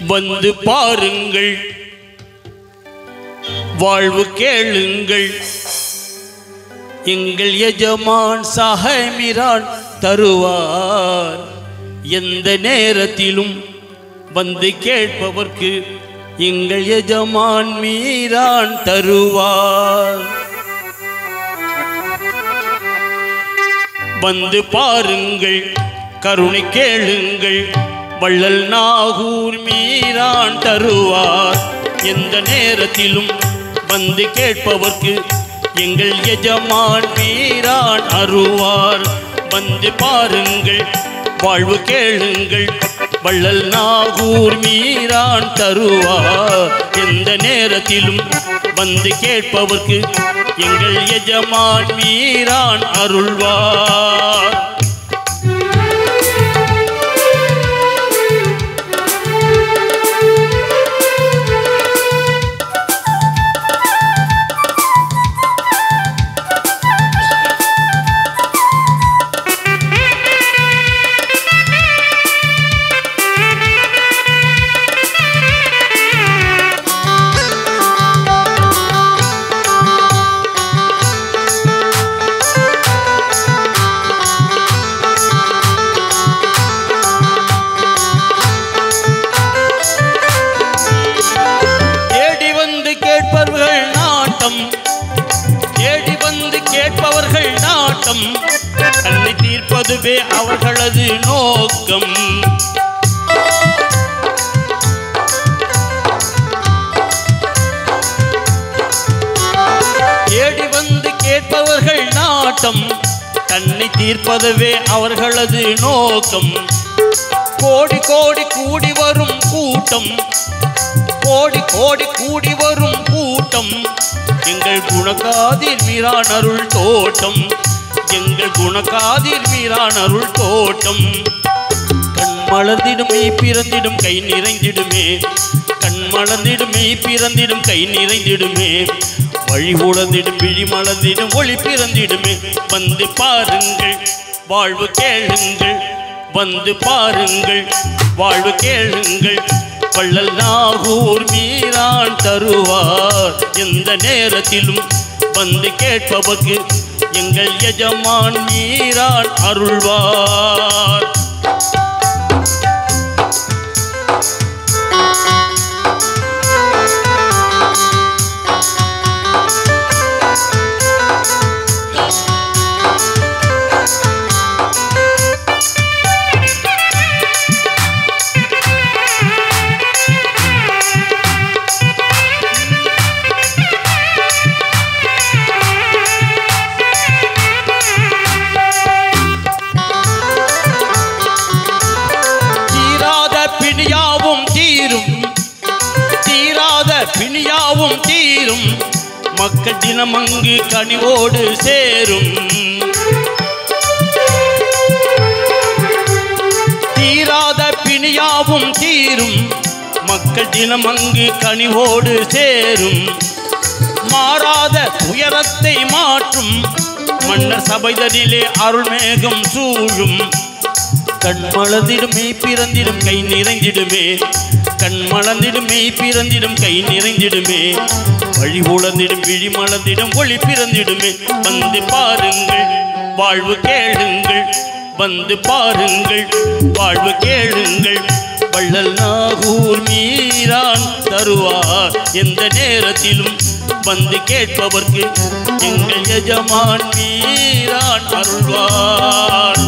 வந்து பாருங்கள், வாழ்வு கேளுங்கள். எங்கள் எஜமான் சாஹமிரான் தருவார். எந்த நேரத்திலும் வந்து கேட்பவர்க்கு எங்கள் எஜமான் மீரான் தருவார். வந்து பாருங்கள், கருணை கேளுங்கள், வள்ளல் நாகூர் மீரான் தருவார். எந்த நேரத்திலும் வந்து கேட்பவர்க்கு எங்கள் எஜமான் மீரான் அருவார். வந்து பாருங்கள், வாழ்வு கேளுங்கள், வள்ளல் நாகூர் மீரான் தருவார். எந்த நேரத்திலும் வந்து கேட்பவர்க்கு எங்கள் எஜமான் மீரான் அருள்வார். தேடி வந்து கேட்பவர்கள் நாட்டம், கண்ணை தீர்ப்பதுவே அவர்களது நோக்கம். தேடி வந்து கேட்பவர்கள் நாட்டம், கண்ணை தீர்ப்பதுவே அவர்களது நோக்கம். கோடி கோடி கூடி வரும் கூட்டம், கோடி கோடி கூடி வரும் கூட்டம், எங்கள் குணக்காதிர் மீரான் அருள் தோட்டம். எங்கள் குணக்காதிர் மீரான் அருள் தோட்டம். கண் மலர்ந்திடுமே பிறந்திடும் கை நிறைந்திடுமே, கண் மலர்ந்திடுமே பிறந்திடும் கை நிறைந்திடுமே, வழி உழந்திடும் விழி மலர்ந்திடும் ஒளி பிறந்திடுமே. வந்து பாருங்கள், வாழ்வு கேளுங்கள், வந்து பாருங்கள், வாழ்வு கேளுங்கள், வள்ளல் நாகூர் மீரான் தருவார். எந்த நேரத்திலும் வந்து கேட்பவர்க்கு எங்கள் எஜமான் மீரான் அருள்வார். பிணியாவும் தீரும், மக்கள் தினமங்கு கனிவோடு சேரும். தீராத பிணியாவும் தீரும், மக்கள் தினமங்கு கனிவோடு சேரும். மாறாத துயரத்தை மாற்றும் மன்னர் சபைதனிலே அருள்மேகம் சூழும். கண் மலர்ந்திடுமே பிறந்திடும் கை நிறைந்திடுமே, கண் மலர்ந்திடுமே பிறந்திடும் கை நிறைந்திடுமே, வழி உழந்திடும் விழி மலர்ந்திடும் ஒளி பிறந்திடுமே. வந்து பாருங்கள், வாழ்வு கேளுங்கள், வந்து பாருங்கள், வாழ்வு கேளுங்கள், வள்ளல் நாகூர் மீரான் தருவார். எந்த நேரத்திலும் வந்து கேட்பவர்க்கு எங்கள் எஜமான் மீரான் அருள்வார்.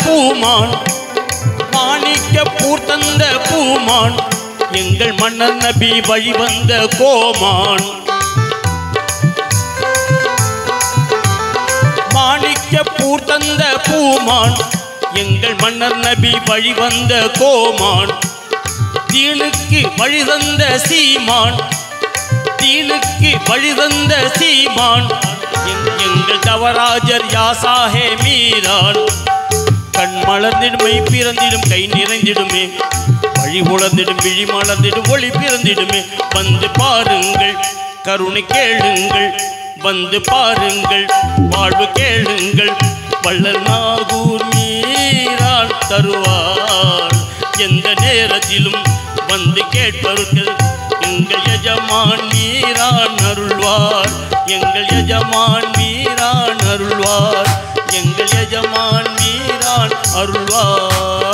பூமான் மாணிக்க பூர்த்தந்த பூமான், எங்கள் மன்னர் நபி வழிவந்த கோமான். மாணிக்க பூர்த்தந்த பூமான், எங்கள் மன்னர் நபி வழிவந்த கோமான். தீனுக்கு வழி தந்த சீமான், தீனுக்கு வழி தந்த சீமான் எங்கள் தவராஜர் யாசாஹே மீரான். கண் மலர்ந்திடும் மெய் பிறந்திடும் கை நிறைந்திடுமே, வழி உளர்ந்திடும் விழி மலர்ந்திடும் ஒளி பிறந்திடுமே. வந்து பாருங்கள் கருணை கேளுங்கள், வந்து பாருங்கள் வாழ்வு கேளுங்கள். வள்ளல் நாகூர் மீரான் தருவார் எந்த நேரத்திலும் வந்து கேட்பவர்கள். எங்கள் எஜமான் மீரான் அருள்வார், எங்கள் எஜமான் மீரான் அருள்வார், எங்கள் எஜமான் மீரான் அருள்வார்.